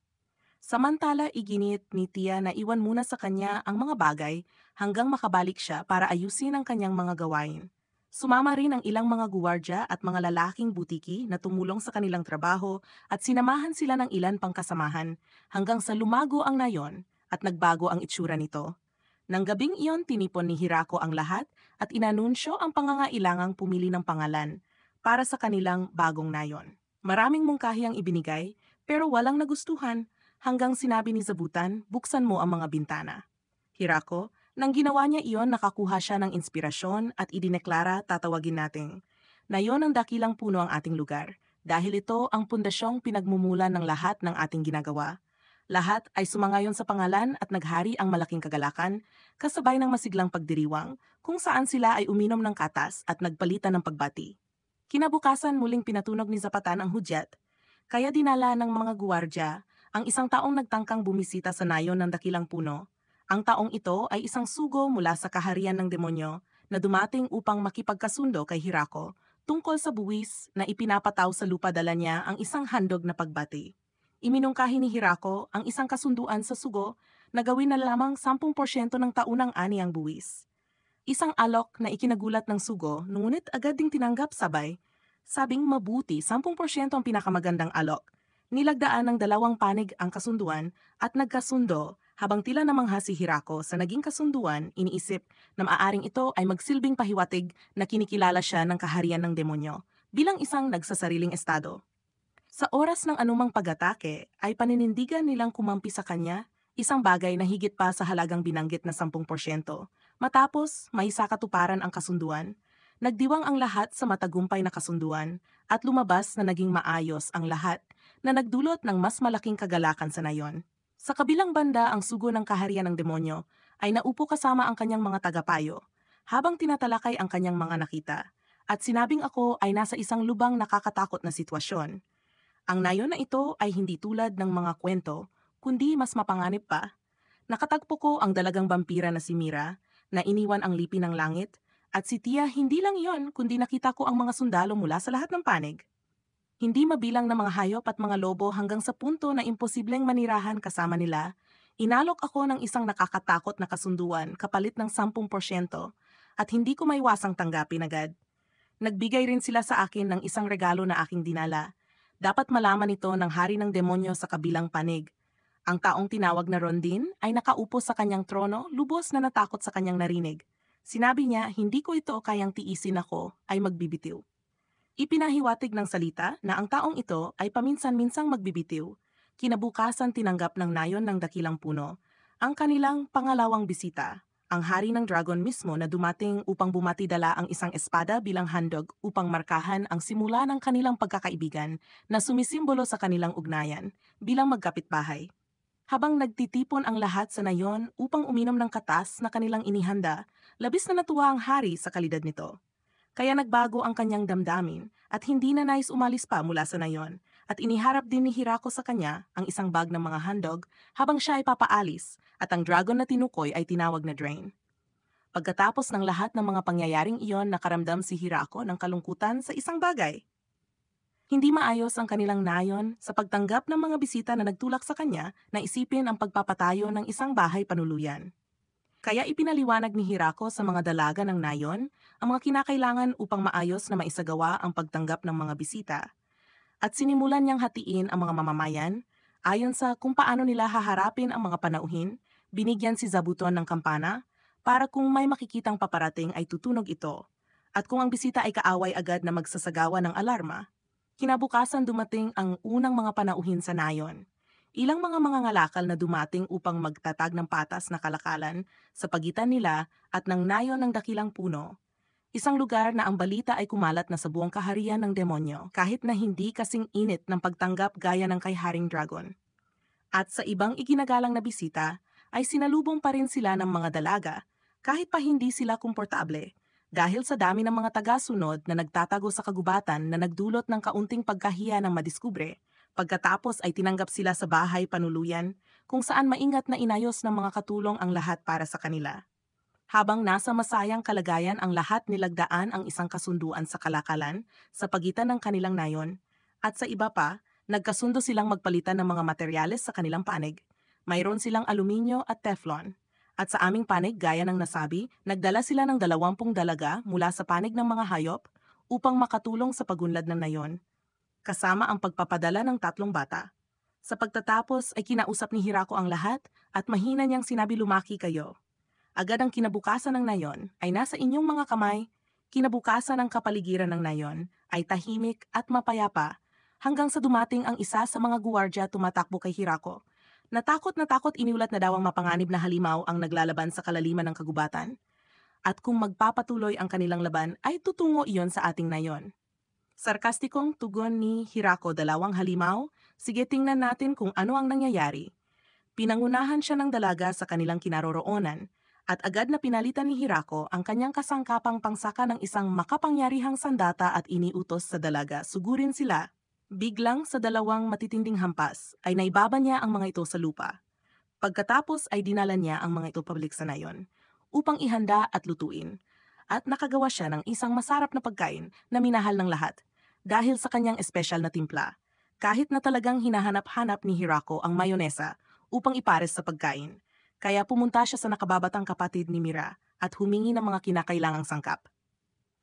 Samantala, iginit ni Tia na iwan muna sa kanya ang mga bagay hanggang makabalik siya para ayusin ang kanyang mga gawain. Sumama rin ang ilang mga guwardya at mga lalaking butiki na tumulong sa kanilang trabaho at sinamahan sila ng ilan pang kasamahan hanggang sa lumago ang nayon at nagbago ang itsura nito. Nang gabing iyon, tinipon ni Hirako ang lahat at inanunsyo ang pangangailangang pumili ng pangalan para sa kanilang bagong nayon. Maraming mungkahi ang ibinigay pero walang nagustuhan hanggang sinabi ni Zabutan, "Buksan mo ang mga bintana." Hirako, nang ginawa niya iyon, nakakuha siya ng inspirasyon at idineklara, tatawagin natin na iyon ang dakilang puno ang ating lugar dahil ito ang pundasyong pinagmumulan ng lahat ng ating ginagawa. Lahat ay sumangayon sa pangalan at naghari ang malaking kagalakan, kasabay ng masiglang pagdiriwang kung saan sila ay uminom ng katas at nagpalitan ng pagbati. Kinabukasan muling pinatunog ni Zapatan ang hudyat, kaya dinala ng mga guwardya ang isang taong nagtangkang bumisita sa nayon ng dakilang puno. Ang taong ito ay isang sugo mula sa kaharian ng demonyo na dumating upang makipagkasundo kay Hirako tungkol sa buwis na ipinapataw sa lupa. Dala niya ang isang handog na pagbati. Iminungkahi ni Hirako ang isang kasunduan sa sugo na gawin na lamang 10% ng taunang ani ang buwis. Isang alok na ikinagulat ng sugo ngunit agad ding tinanggap sabay. Sabing mabuti 10% ang pinakamagandang alok. Nilagdaan ng dalawang panig ang kasunduan at nagkasundo habang tila namangha si Hirako sa naging kasunduan, iniisip na maaaring ito ay magsilbing pahiwatig na kinikilala siya ng kaharian ng demonyo bilang isang nagsasariling estado. Sa oras ng anumang pag-atake ay paninindigan nilang kumampi sa kanya, isang bagay na higit pa sa halagang binanggit na 10%. Matapos, may sakatuparan ang kasunduan. Nagdiwang ang lahat sa matagumpay na kasunduan at lumabas na naging maayos ang lahat na nagdulot ng mas malaking kagalakan sa nayon. Sa kabilang banda ang sugo ng kaharian ng demonyo ay naupo kasama ang kanyang mga tagapayo habang tinatalakay ang kanyang mga nakita at sinabing ako ay nasa isang lubang nakakatakot na sitwasyon. Ang nayon na ito ay hindi tulad ng mga kwento, kundi mas mapanganib pa. Nakatagpo ko ang dalagang vampira na si Mira, na iniwan ang lipi ng langit, at si Tia hindi lang yon kundi nakita ko ang mga sundalo mula sa lahat ng panig. Hindi mabilang na mga hayop at mga lobo hanggang sa punto na imposibleng manirahan kasama nila, inalok ako ng isang nakakatakot na kasunduan kapalit ng 10% at hindi ko maiwasang tanggapin agad. Nagbigay rin sila sa akin ng isang regalo na aking dinala. Dapat malaman ito ng hari ng demonyo sa kabilang panig. Ang taong tinawag na Rondin ay nakaupo sa kanyang trono, lubos na natakot sa kanyang narinig. Sinabi niya, hindi ko ito kayang tiisin ako, ay magbibitiw. Ipinahiwatig ng salita na ang taong ito ay paminsan-minsang magbibitiw. Kinabukasan tinanggap ng nayon ng dakilang puno ang kanilang pangalawang bisita, ang hari ng dragon mismo na dumating upang bumati dala ang isang espada bilang handog upang markahan ang simula ng kanilang pagkakaibigan na sumisimbolo sa kanilang ugnayan bilang magkapitbahay. Habang nagtitipon ang lahat sa nayon upang uminom ng katas na kanilang inihanda, labis na natuwa ang hari sa kalidad nito. Kaya nagbago ang kanyang damdamin at hindi na nais umalis pa mula sa nayon at iniharap din ni Hirako sa kanya ang isang bag ng mga handog habang siya ay papaalis at ang dragon na tinukoy ay tinawag na Drain. Pagkatapos ng lahat ng mga pangyayaring iyon nakaramdam si Hirako ng kalungkutan sa isang bagay. Hindi maayos ang kanilang nayon sa pagtanggap ng mga bisita na nagtulak sa kanya na isipin ang pagpapatayo ng isang bahay panuluyan. Kaya ipinaliwanag ni Hirako sa mga dalaga ng nayon ang mga kinakailangan upang maayos na maisagawa ang pagtanggap ng mga bisita. At sinimulan niyang hatiin ang mga mamamayan ayon sa kung paano nila haharapin ang mga panauhin, binigyan si Zabuton ng kampana para kung may makikitang paparating ay tutunog ito. At kung ang bisita ay kaaway agad na magsasagawa ng alarma, kinabukasan dumating ang unang mga panauhin sa nayon. Ilang mga ngalakal na dumating upang magtatag ng patas na kalakalan sa pagitan nila at ng nayon ng dakilang puno. Isang lugar na ang balita ay kumalat na sa buong kaharian ng demonyo kahit na hindi kasing init ng pagtanggap gaya ng kay Haring Dragon. At sa ibang iginagalang na bisita ay sinalubong pa rin sila ng mga dalaga kahit pa hindi sila komportable dahil sa dami ng mga tagasunod na nagtatago sa kagubatan na nagdulot ng kaunting pagkahiya ng madiskubre. Pagkatapos ay tinanggap sila sa bahay panuluyan kung saan maingat na inayos ng mga katulong ang lahat para sa kanila. Habang nasa masayang kalagayan ang lahat nilagdaan ang isang kasunduan sa kalakalan sa pagitan ng kanilang nayon at sa iba pa, nagkasundo silang magpalitan ng mga materyales sa kanilang panig. Mayroon silang aluminyo at teflon. At sa aming panig gaya ng nasabi, nagdala sila ng 20 dalaga mula sa panig ng mga hayop upang makatulong sa pagunlad ng nayon, kasama ang pagpapadala ng 3 bata. Sa pagtatapos ay kinausap ni Hirako ang lahat at mahina niyang sinabi lumaki kayo. Agad ang kinabukasan ng nayon ay nasa inyong mga kamay, kinabukasan ng kapaligiran ng nayon ay tahimik at mapayapa hanggang sa dumating ang isa sa mga guwardya tumatakbo kay Hirako. Natakot iniulat na daw ang mapanganib na halimaw ang naglalaban sa kalaliman ng kagubatan. At kung magpapatuloy ang kanilang laban ay tutungo iyon sa ating nayon. Sarkastikong tugon ni Hirako, 2 halimaw, sige tingnan natin kung ano ang nangyayari. Pinangunahan siya ng dalaga sa kanilang kinaroroonan at agad na pinalitan ni Hirako ang kanyang kasangkapang pangsaka ng isang makapangyarihang sandata at iniutos sa dalaga sugurin sila. Biglang sa 2 matitinding hampas ay naibaba niya ang mga ito sa lupa. Pagkatapos ay dinala niya ang mga ito pabalik sa nayon upang ihanda at lutuin. At nakagawa siya ng isang masarap na pagkain na minahal ng lahat dahil sa kanyang espesyal na timpla. kahit na talagang hinahanap-hanap ni Hirako ang mayonesa upang ipares sa pagkain. Kaya pumunta siya sa nakababatang kapatid ni Mira at humingi ng mga kinakailangang sangkap.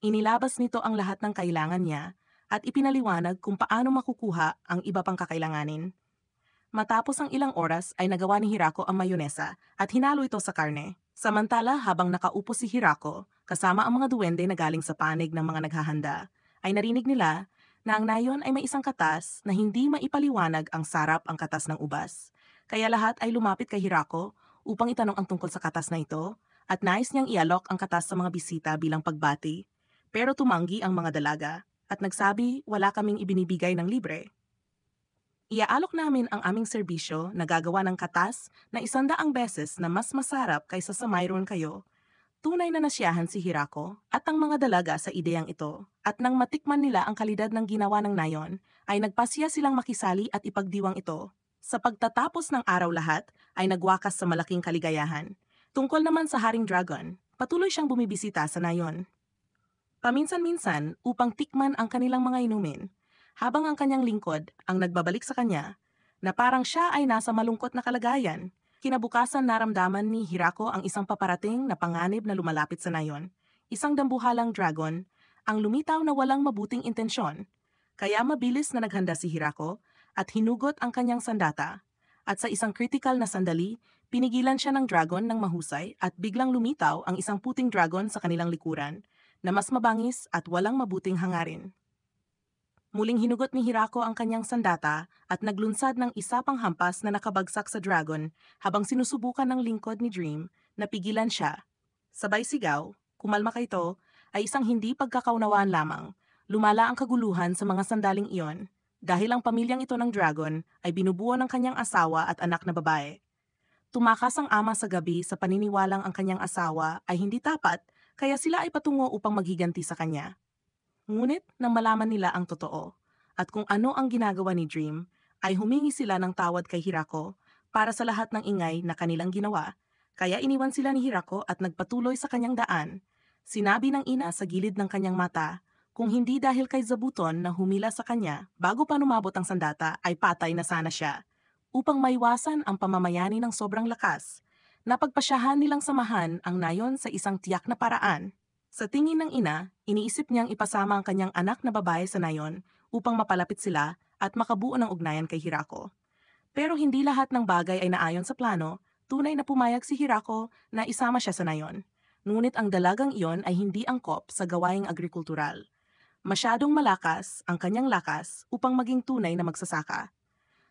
Inilabas nito ang lahat ng kailangan niya at ipinaliwanag kung paano makukuha ang iba pang kakailanganin. Matapos ang ilang oras ay nagawa ni Hirako ang mayonesa at hinalo ito sa karne. Samantala habang nakaupo si Hirako, kasama ang mga duwende na galing sa panig ng mga naghahanda, ay narinig nila na ang nayon ay may isang katas na hindi maipaliwanag ang sarap ang katas ng ubas. Kaya lahat ay lumapit kay Hirako upang itanong ang tungkol sa katas na ito at nais niyang ialok ang katas sa mga bisita bilang pagbati. Pero tumanggi ang mga dalaga at nagsabi wala kaming ibinibigay ng libre. Iaalok namin ang aming serbisyo na gagawa ng katas na 100 beses na mas masarap kaysa sa mayroon kayo. Tunay na nasiyahan si Hirako at ang mga dalaga sa ideyang ito at nang matikman nila ang kalidad ng ginawa ng nayon ay nagpasya silang makisali at ipagdiwang ito. Sa pagtatapos ng araw lahat ay nagwakas sa malaking kaligayahan. Tungkol naman sa Haring Dragon, patuloy siyang bumibisita sa nayon. Paminsan-minsan upang tikman ang kanilang mga inumin, habang ang kanyang lingkod ang nagbabalik sa kanya na parang siya ay nasa malungkot na kalagayan. Kinabukasan naramdaman ni Hirako ang isang paparating na panganib na lumalapit sa nayon. Isang dambuhalang dragon, ang lumitaw na walang mabuting intensyon. Kaya mabilis na naghanda si Hirako at hinugot ang kanyang sandata. At sa isang kritikal na sandali, pinigilan siya ng dragon ng mahusay at biglang lumitaw ang isang puting dragon sa kanilang likuran na mas mabangis at walang mabuting hangarin. Muling hinugot ni Hirako ang kanyang sandata at naglunsad ng isa pang hampas na nakabagsak sa dragon habang sinusubukan ng lingkod ni Dream na pigilan siya. Sabay sigaw, kumalma ka ito, ay isang hindi pagkakaunawaan lamang. Lumala ang kaguluhan sa mga sandaling iyon dahil ang pamilyang ito ng dragon ay binubuo ng kanyang asawa at anak na babae. Tumakas ang ama sa gabi sa paniniwalang ang kanyang asawa ay hindi tapat kaya sila ay patungo upang maghiganti sa kanya. Ngunit nang malaman nila ang totoo at kung ano ang ginagawa ni Dream, ay humingi sila ng tawad kay Hirako para sa lahat ng ingay na kanilang ginawa. Kaya iniwan sila ni Hirako at nagpatuloy sa kanyang daan. Sinabi ng ina sa gilid ng kanyang mata, kung hindi dahil kay Zabuton na humila sa kanya bago pa numabot ang sandata ay patay na sana siya. Upang maiwasan ang pamamayani ng sobrang lakas, napagpasyahan nilang samahan ang nayon sa isang tiyak na paraan. Sa tingin ng ina, iniisip niyang ipasama ang kanyang anak na babae sa nayon upang mapalapit sila at makabuo ng ugnayan kay Hirako. Pero hindi lahat ng bagay ay naayon sa plano, tunay na pumayag si Hirako na isama siya sa nayon. Ngunit ang dalagang iyon ay hindi angkop sa gawaing agrikultural. Masyadong malakas ang kanyang lakas upang maging tunay na magsasaka.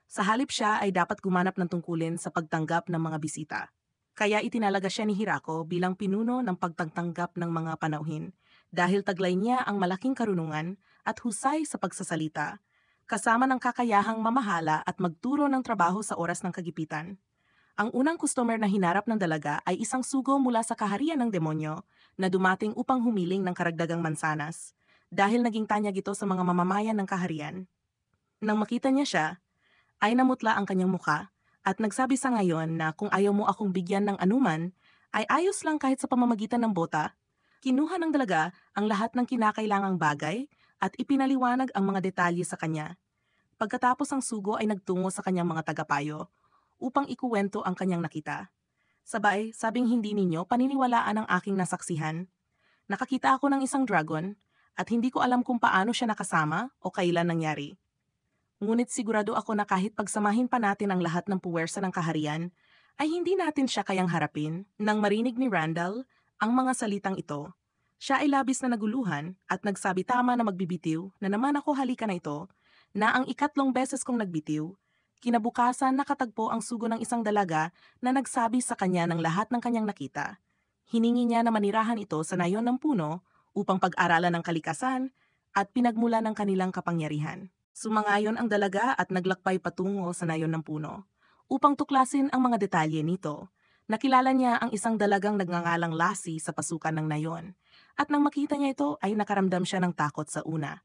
Sa halip siya ay dapat gumanap ng tungkulin sa pagtanggap ng mga bisita. Kaya itinalaga siya ni Hirako bilang pinuno ng pagtatanggap ng mga panauhin dahil taglay niya ang malaking karunungan at husay sa pagsasalita, kasama ng kakayahang mamahala at magturo ng trabaho sa oras ng kagipitan. Ang unang customer na hinarap ng dalaga ay isang sugo mula sa kaharian ng demonyo na dumating upang humiling ng karagdagang mansanas dahil naging tanyag ito sa mga mamamayan ng kaharian. Nang makita niya siya, ay namutla ang kanyang muka at nagsabi sa ngayon na kung ayaw mo akong bigyan ng anuman, ay ayos lang kahit sa pamamagitan ng bota. Kinuha ng dalaga ang lahat ng kinakailangang bagay at ipinaliwanag ang mga detalye sa kanya. Pagkatapos ang sugo ay nagtungo sa kanyang mga tagapayo upang ikuwento ang kanyang nakita. Sabay, sabing hindi ninyo paniniwalaan ang aking nasaksihan. Nakakita ako ng isang dragon at hindi ko alam kung paano siya nakasama o kailan nangyari. Ngunit sigurado ako na kahit pagsamahin pa natin ang lahat ng puwersa ng kaharian, ay hindi natin siya kayang harapin. Nang marinig ni Randall ang mga salitang ito, siya ay labis na naguluhan at nagsabi tama na magbibitiw na naman ako halika na ito, na ang ikatlong beses kong nagbitiw. Kinabukasan nakatagpo ang sugo ng isang dalaga na nagsabi sa kanya ng lahat ng kanyang nakita. Hiningi niya na manirahan ito sa nayon ng puno upang pag-aralan ng kalikasan at pinagmula ng kanilang kapangyarihan. Sumangayon ang dalaga at naglakbay patungo sa nayon ng puno. Upang tuklasin ang mga detalye nito, nakilala niya ang isang dalagang nagngangalang Lassie sa pasukan ng nayon. At nang makita niya ito ay nakaramdam siya ng takot sa una.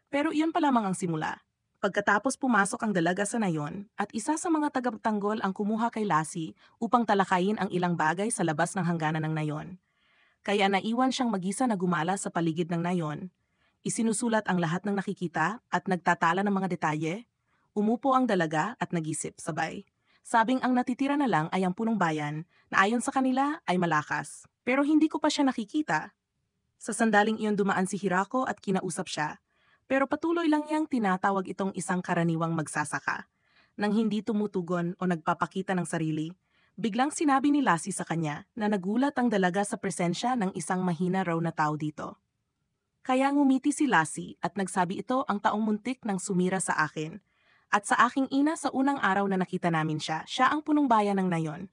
Pero iyon pa lamang ang simula. Pagkatapos pumasok ang dalaga sa nayon at isa sa mga tagapagtanggol ang kumuha kay Lassie upang talakayin ang ilang bagay sa labas ng hangganan ng nayon. Kaya naiwan siyang mag-isa na gumala sa paligid ng nayon. Isinusulat ang lahat ng nakikita at nagtatala ng mga detalye Umupo ang dalaga at nagisip sabay. Sabing ang natitira na lang ay ang punong bayan na ayon sa kanila ay malakas. Pero hindi ko pa siya nakikita. Sa sandaling iyon dumaan si Hirako at kinausap siya. Pero patuloy lang niyang tinatawag itong isang karaniwang magsasaka. Nang hindi tumutugon o nagpapakita ng sarili, biglang sinabi ni Lassie sa kanya na nagulat ang dalaga sa presensya ng isang mahina raw na tao dito. Kaya ngumiti si Lassie at nagsabi ito ang taong muntik ng sumira sa akin. At sa aking ina sa unang araw na nakita namin siya, siya ang punong bayan ng nayon.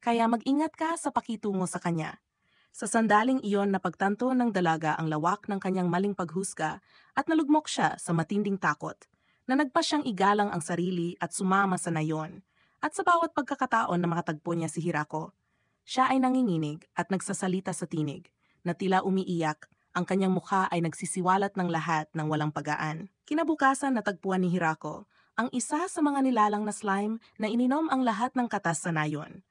Kaya mag-ingat ka sa pakitungo sa kanya. Sa sandaling iyon napagtanto ng dalaga ang lawak ng kanyang maling paghusga at nalugmok siya sa matinding takot, na nagpa siyang igalang ang sarili at sumama sa nayon. At sa bawat pagkakataon na makatagpo niya si Hirako, siya ay nanginginig at nagsasalita sa tinig, na tila umiiyak, ang kanyang mukha ay nagsisiwalat ng lahat ng walang pagaan. Kinabukasan natagpuan ni Hirako ang isa sa mga nilalang na slime na ininom ang lahat ng katas sa nayon,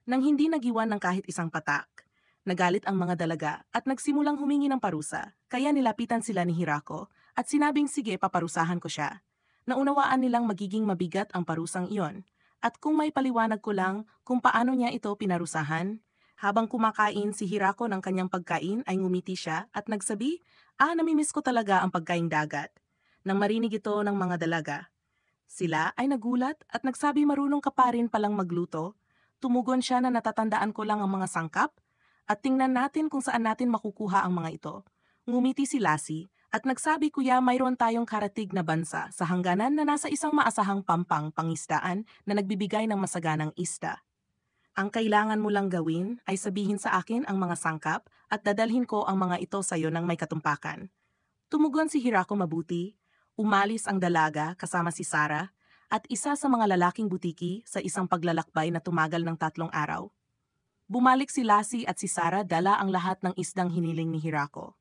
nang hindi nagiwan ng kahit isang patak. Nagalit ang mga dalaga at nagsimulang humingi ng parusa, kaya nilapitan sila ni Hirako at sinabing sige paparusahan ko siya. Naunawaan nilang magiging mabigat ang parusang iyon, at kung may paliwanag ko lang kung paano niya ito pinarusahan. Habang kumakain si Hirako ng kanyang pagkain ay ngumiti siya at nagsabi, namimiss ko talaga ang pagkaing dagat. Nang marinig ito ng mga dalaga, sila ay nagulat at nagsabi marunong ka pa rin palang magluto. Tumugon siya na natatandaan ko lang ang mga sangkap at tingnan natin kung saan natin makukuha ang mga ito. Ngumiti si Lassie at nagsabi kuya mayroon tayong karatig na bansa sa hangganan na nasa isang maasahang pampang pangisdaan na nagbibigay ng masaganang isda. Ang kailangan mo lang gawin ay sabihin sa akin ang mga sangkap at dadalhin ko ang mga ito sa iyo ng may katumpakan. Tumugon si Hirako mabuti, umalis ang dalaga kasama si Sarah at isa sa mga lalaking butiki sa isang paglalakbay na tumagal ng 3 araw. Bumalik si Lassie at si Sarah dala ang lahat ng isdang hiniling ni Hirako.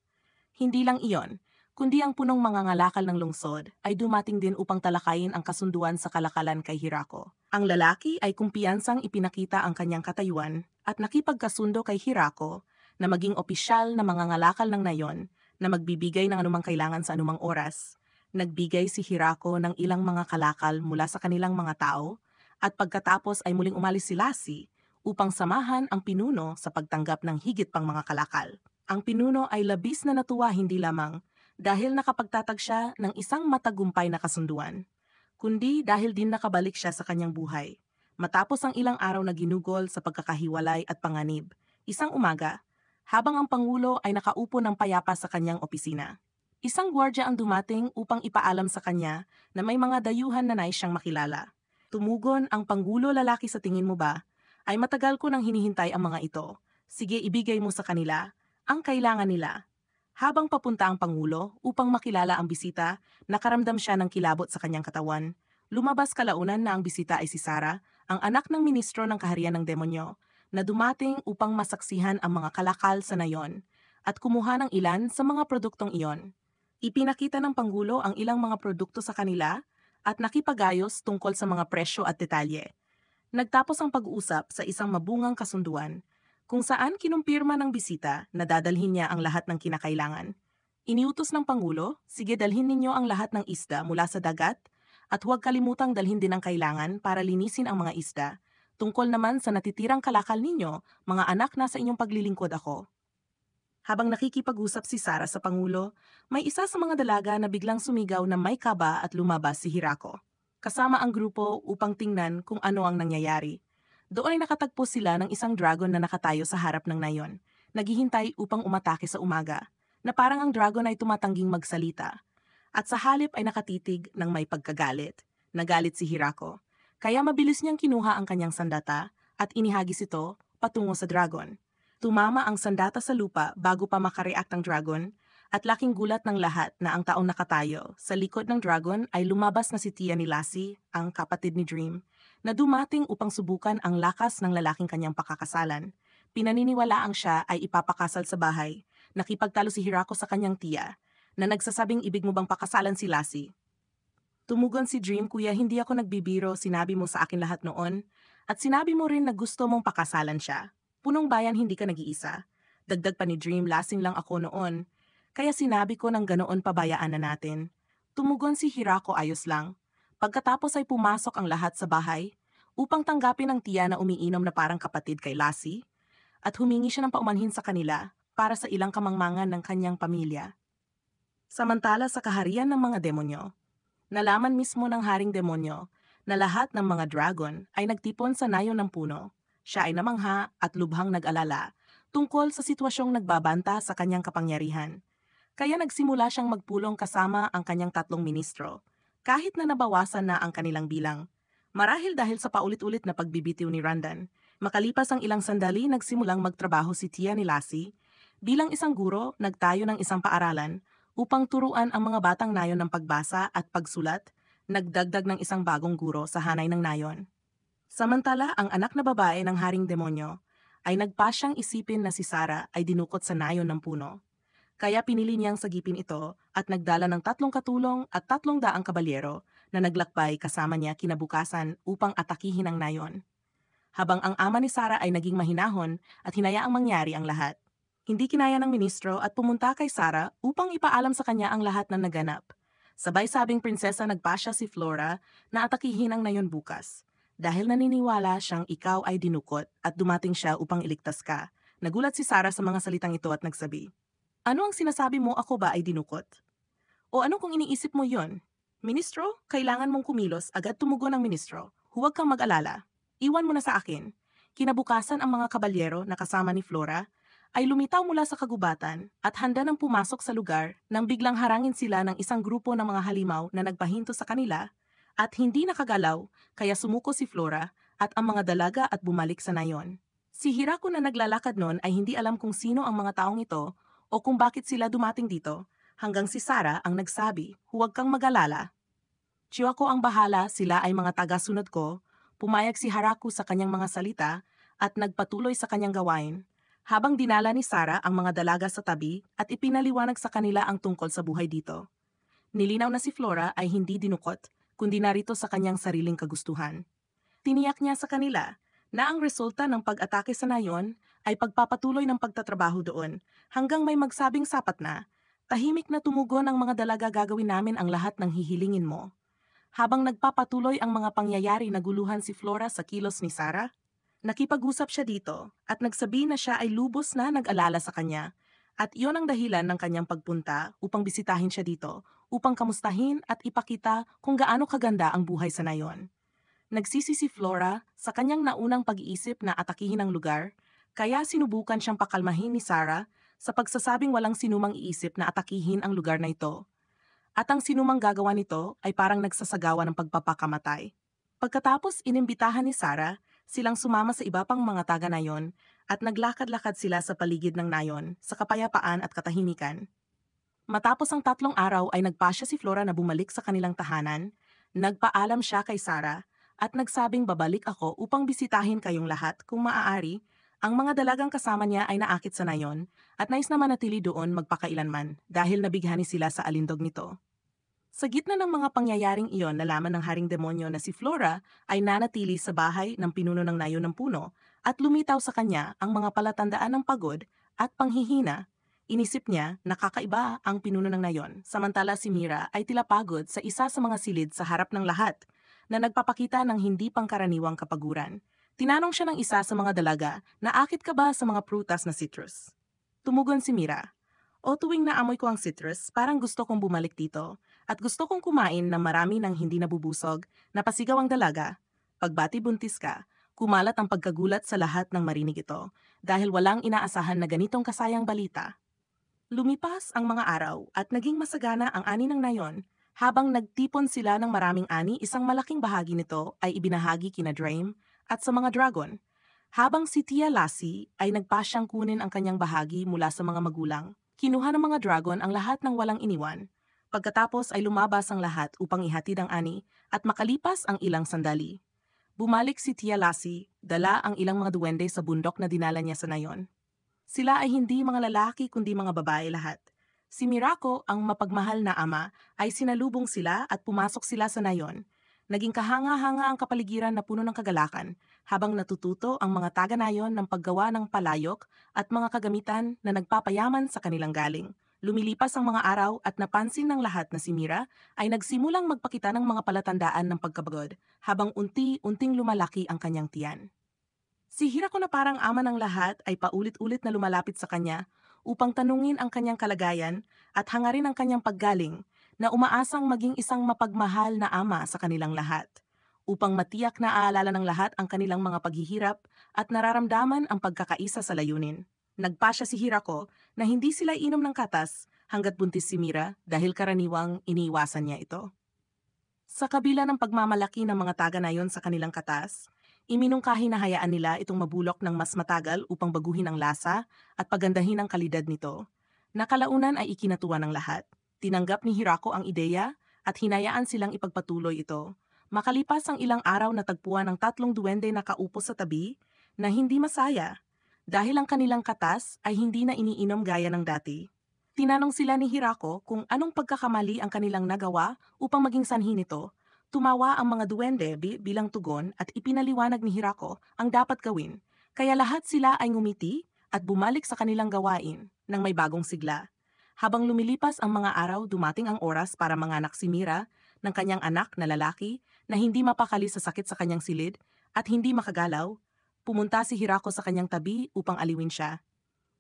Hindi lang iyon, kundi ang punong mga ngalakal ng lungsod ay dumating din upang talakayin ang kasunduan sa kalakalan kay Hirako. Ang lalaki ay kumpiyansang ipinakita ang kanyang katayuan at nakipagkasundo kay Hirako na maging opisyal na mga ngalakal ng nayon na magbibigay ng anumang kailangan sa anumang oras. Nagbigay si Hirako ng ilang mga kalakal mula sa kanilang mga tao at pagkatapos ay muling umalis si Lassie upang samahan ang pinuno sa pagtanggap ng higit pang mga kalakal. Ang pinuno ay labis na natuwa hindi lamang dahil nakapagtatag siya ng isang matagumpay na kasunduan, kundi dahil din nakabalik siya sa kanyang buhay. Matapos ang ilang araw na ginugol sa pagkakahiwalay at panganib, isang umaga, habang ang Pangulo ay nakaupo ng payapa sa kanyang opisina, isang gwardya ang dumating upang ipaalam sa kanya na may mga dayuhan na nais siyang makilala. Tumugon ang Pangulo, lalaki sa tingin mo ba, ay matagal ko nang hinihintay ang mga ito. Sige ibigay mo sa kanila ang kailangan nila. Habang papunta ang Pangulo upang makilala ang bisita, nakaramdam siya ng kilabot sa kanyang katawan. Lumabas kalaunan na ang bisita ay si Sarah, ang anak ng ministro ng kaharian ng demonyo, na dumating upang masaksihan ang mga kalakal sa nayon at kumuha ng ilan sa mga produktong iyon. Ipinakita ng Pangulo ang ilang mga produkto sa kanila at nakipagayos tungkol sa mga presyo at detalye. Nagtapos ang pag-uusap sa isang mabungang kasunduan, kung saan kinumpirma ng bisita na dadalhin niya ang lahat ng kinakailangan. Iniutos ng Pangulo, sige dalhin ninyo ang lahat ng isda mula sa dagat at huwag kalimutang dalhin din ang kailangan para linisin ang mga isda. Tungkol naman sa natitirang kalakal ninyo, mga anak nasa inyong paglilingkod ako. Habang nakikipag-usap si Sarah sa Pangulo, may isa sa mga dalaga na biglang sumigaw na may kaba at lumabas si Hirako, kasama ang grupo upang tingnan kung ano ang nangyayari. Doon ay nakatagpo sila ng isang dragon na nakatayo sa harap ng nayon, naghihintay upang umatake sa umaga, na parang ang dragon ay tumatangging magsalita. At sa halip ay nakatitig ng may pagkagalit. Nagalit si Hirako, kaya mabilis niyang kinuha ang kanyang sandata at inihagis ito patungo sa dragon. Tumama ang sandata sa lupa bago pa makareact ang dragon, at laking gulat ng lahat na ang taong nakatayo sa likod ng dragon ay lumabas na si Tia ni Lassie, ang kapatid ni Dream, na dumating upang subukan ang lakas ng lalaking kanyang pakakasalan. Pinaniniwalaang siya ay ipapakasal sa bahay. Nakipagtalo si Hirako sa kanyang tiya, na nagsasabing ibig mo bang pakasalan si Lassie. Tumugon si Dream, kuya hindi ako nagbibiro, sinabi mo sa akin lahat noon. At sinabi mo rin na gusto mong pakasalan siya. Punong bayan hindi ka nag-iisa. Dagdag pa ni Dream, lasing lang ako noon. Kaya sinabi ko ng ganoon pabayaan na natin. Tumugon si Hirako, ayos lang. Pagkatapos ay pumasok ang lahat sa bahay upang tanggapin ang tiya na umiinom na parang kapatid kay Lassie at humingi siya ng paumanhin sa kanila para sa ilang kamangmangan ng kanyang pamilya. Samantala sa kaharian ng mga demonyo, nalaman mismo ng haring demonyo na lahat ng mga dragon ay nagtipon sa nayon ng puno. Siya ay namangha at lubhang nag-alala tungkol sa sitwasyong nagbabanta sa kanyang kapangyarihan. Kaya nagsimula siyang magpulong kasama ang kanyang tatlong ministro, kahit na nabawasan na ang kanilang bilang. Marahil dahil sa paulit-ulit na pagbibitiw ni Randan, makalipas ang ilang sandali nagsimulang magtrabaho si Tia ni Lassie. Bilang isang guro, nagtayo ng isang paaralan upang turuan ang mga batang nayon ng pagbasa at pagsulat, nagdagdag ng isang bagong guro sa hanay ng nayon. Samantala, ang anak na babae ng haring demonyo ay nagpasyang isipin na si Sarah ay dinukot sa nayon ng puno. Kaya pinili niyang sagipin ito at nagdala ng 3 katulong at 300 kabalyero na naglakbay kasama niya kinabukasan upang atakihin ang nayon. Habang ang ama ni Sarah ay naging mahinahon at hinayaang mangyari ang lahat. Hindi kinaya ng ministro at pumunta kay Sarah upang ipaalam sa kanya ang lahat na naganap. Sabay sabing prinsesa nagpasya si Flora na atakihin ang nayon bukas. Dahil naniniwala siyang ikaw ay dinukot at dumating siya upang iligtas ka. Nagulat si Sarah sa mga salitang ito at nagsabi, "Ano ang sinasabi mo, ako ba ay dinukot? O ano kung iniisip mo yon? Ministro, kailangan mong kumilos." Agad tumugon ang ministro, "Huwag kang mag-alala. Iwan mo na sa akin." Kinabukasan ang mga kabalyero na kasama ni Flora ay lumitaw mula sa kagubatan at handa nang pumasok sa lugar nang biglang harangin sila ng isang grupo ng mga halimaw na nagpahinto sa kanila at hindi nakagalaw, kaya sumuko si Flora at ang mga dalaga at bumalik sa nayon. Si Hirako na naglalakad noon ay hindi alam kung sino ang mga taong ito o kung bakit sila dumating dito, hanggang si Sarah ang nagsabi, "Huwag kang mag-alala. Chiyoko ang bahala, sila ay mga taga-sunod ko." Pumayag si Haraku sa kanyang mga salita at nagpatuloy sa kanyang gawain, habang dinala ni Sarah ang mga dalaga sa tabi at ipinaliwanag sa kanila ang tungkol sa buhay dito. Nilinaw na si Flora ay hindi dinukot, kundi narito sa kanyang sariling kagustuhan. Tiniyak niya sa kanila na ang resulta ng pag-atake sa nayon ay pagpapatuloy ng pagtatrabaho doon hanggang may magsabing sapat na. Tahimik na tumugon ang mga dalaga, "Gagawin namin ang lahat ng hihilingin mo." Habang nagpapatuloy ang mga pangyayari, naguluhan si Flora sa kilos ni Sarah. Nakipag-usap siya dito at nagsabi na siya ay lubos na nag-alala sa kanya at iyon ang dahilan ng kanyang pagpunta upang bisitahin siya dito upang kamustahin at ipakita kung gaano kaganda ang buhay sa nayon. Nagsisi si Flora sa kanyang naunang pag-iisip na atakihin ang lugar, kaya sinubukan siyang pakalmahin ni Sarah sa pagsasabing walang sinumang iisip na atakihin ang lugar na ito. At ang sinumang gagawa nito ay parang nagsasagawa ng pagpapakamatay. Pagkatapos inimbitahan ni Sarah silang sumama sa iba pang mga taga nayon at naglakad-lakad sila sa paligid ng nayon sa kapayapaan at katahimikan. Matapos ang 3 araw ay nagpasya si Flora na bumalik sa kanilang tahanan, nagpaalam siya kay Sarah at nagsabing babalik ako upang bisitahin kayong lahat kung maaari. Ang mga dalagang kasama niya ay naakit sa nayon at nais na manatili doon magpakailanman dahil nabighani sila sa alindog nito. Sa gitna ng mga pangyayaring iyon, nalaman ng haring demonyo na si Flora ay nanatili sa bahay ng pinuno ng nayon ng puno at lumitaw sa kanya ang mga palatandaan ng pagod at panghihina. Inisip niya na kakaiba ang pinuno ng nayon, samantala si Mira ay tila pagod sa isa sa mga silid sa harap ng lahat na nagpapakita ng hindi pangkaraniwang kapaguran. Tinanong siya ng isa sa mga dalaga, "Naakit ka ba sa mga prutas na citrus?" Tumugon si Mira, "O tuwing naamoy ko ang citrus, parang gusto kong bumalik dito at gusto kong kumain ng marami ng hindi nabubusog." Napasigaw ang dalaga, "Pagbati buntis ka." Kumalat ang pagkagulat sa lahat ng marinig ito dahil walang inaasahan na ganitong kasayang balita. Lumipas ang mga araw at naging masagana ang ani ng nayon. Habang nagtipon sila ng maraming ani, isang malaking bahagi nito ay ibinahagi kina Draim at sa mga dragon. Habang si Tia Lassie ay nagpasyang kunin ang kanyang bahagi mula sa mga magulang, kinuha ng mga dragon ang lahat ng walang iniwan. Pagkatapos ay lumabas ang lahat upang ihatid ang ani at makalipas ang ilang sandali. Bumalik si Tia Lassie, dala ang ilang mga duwende sa bundok na dinala niya sa nayon. Sila ay hindi mga lalaki kundi mga babae lahat. Si Mirako, ang mapagmahal na ama, ay sinalubong sila at pumasok sila sa nayon. Naging kahanga-hanga ang kapaligiran na puno ng kagalakan, habang natututo ang mga taga nayon ng paggawa ng palayok at mga kagamitan na nagpapayaman sa kanilang galing. Lumilipas ang mga araw at napansin ng lahat na si Mira ay nagsimulang magpakita ng mga palatandaan ng pagkabagod habang unti-unting lumalaki ang kanyang tiyan. Si Hirako na parang ama ng lahat ay paulit-ulit na lumalapit sa kanya upang tanungin ang kanyang kalagayan at hangarin ang kanyang paggaling na umaasang maging isang mapagmahal na ama sa kanilang lahat. Upang matiyak na aalala ng lahat ang kanilang mga paghihirap at nararamdaman ang pagkakaisa sa layunin. Nagpasya si Hirako na hindi sila inom ng katas hanggat buntis si Mira dahil karaniwang iniiwasan niya ito. Sa kabila ng pagmamalaki ng mga taga na yon sa kanilang katas, iminungkahi na hayaan nila itong mabulok ng mas matagal upang baguhin ang lasa at pagandahin ang kalidad nito. Nakalaunan ay ikinatuwa ng lahat. Tinanggap ni Hirako ang ideya at hinayaan silang ipagpatuloy ito. Makalipas ang ilang araw na tagpuan ng tatlong duwende na kaupo sa tabi na hindi masaya dahil ang kanilang katas ay hindi na iniinom gaya ng dati. Tinanong sila ni Hirako kung anong pagkakamali ang kanilang nagawa upang maging sanhi nito. Tumawa ang mga duwende bilang tugon at ipinaliwanag ni Hirako ang dapat gawin. Kaya lahat sila ay ngumiti at bumalik sa kanilang gawain ng may bagong sigla. Habang lumilipas ang mga araw, dumating ang oras para manganak si Mira ng kanyang anak na lalaki na hindi mapakali sa sakit sa kanyang silid at hindi makagalaw. Pumunta si Hirako sa kanyang tabi upang aliwin siya.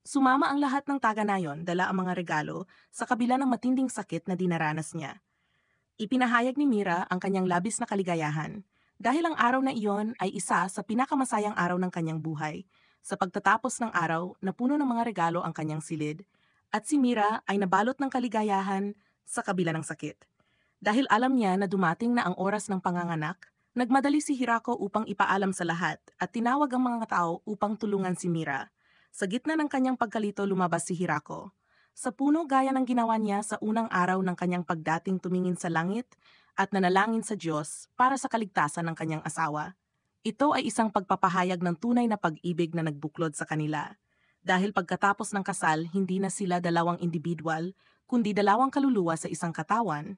Sumama ang lahat ng taga-nayon, dala ang mga regalo sa kabila ng matinding sakit na dinaranas niya. Ipinahayag ni Mira ang kanyang labis na kaligayahan dahil ang araw na iyon ay isa sa pinakamasayang araw ng kanyang buhay. Sa pagtatapos ng araw na puno ng mga regalo ang kanyang silid, at si Mira ay nabalot ng kaligayahan sa kabila ng sakit. Dahil alam niya na dumating na ang oras ng panganganak, nagmadali si Hirako upang ipaalam sa lahat at tinawag ang mga tao upang tulungan si Mira. Sa gitna ng kanyang pagkalito lumabas si Hirako. Sa puno gaya ng ginawa niya sa unang araw ng kanyang pagdating tumingin sa langit at nanalangin sa Diyos para sa kaligtasan ng kanyang asawa. Ito ay isang pagpapahayag ng tunay na pag-ibig na nagbuklod sa kanila. Dahil pagkatapos ng kasal, hindi na sila dalawang individual, kundi dalawang kaluluwa sa isang katawan.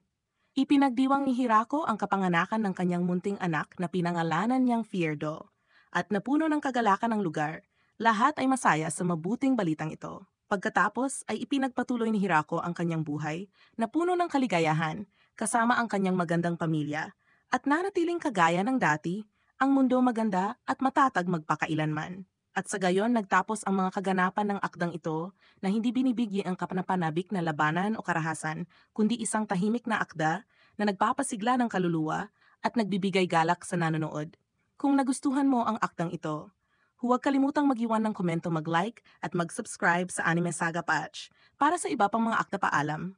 Ipinagdiwang ni Hirako ang kapanganakan ng kanyang munting anak na pinangalanan niyang Fierdo. At napuno ng kagalakan ng lugar, lahat ay masaya sa mabuting balitang ito. Pagkatapos ay ipinagpatuloy ni Hirako ang kanyang buhay na puno ng kaligayahan kasama ang kanyang magandang pamilya at nanatiling kagaya ng dati, ang mundo maganda at matatag magpakailanman. At sa gayon nagtapos ang mga kaganapan ng akdang ito na hindi binibigyan ang kapanapanabik na labanan o karahasan, kundi isang tahimik na akda na nagpapasigla ng kaluluwa at nagbibigay galak sa nanonood. Kung nagustuhan mo ang akdang ito, huwag kalimutang mag-iwan ng komento, mag-like at mag-subscribe sa Anime Saga Patch para sa iba pang mga akda paalam.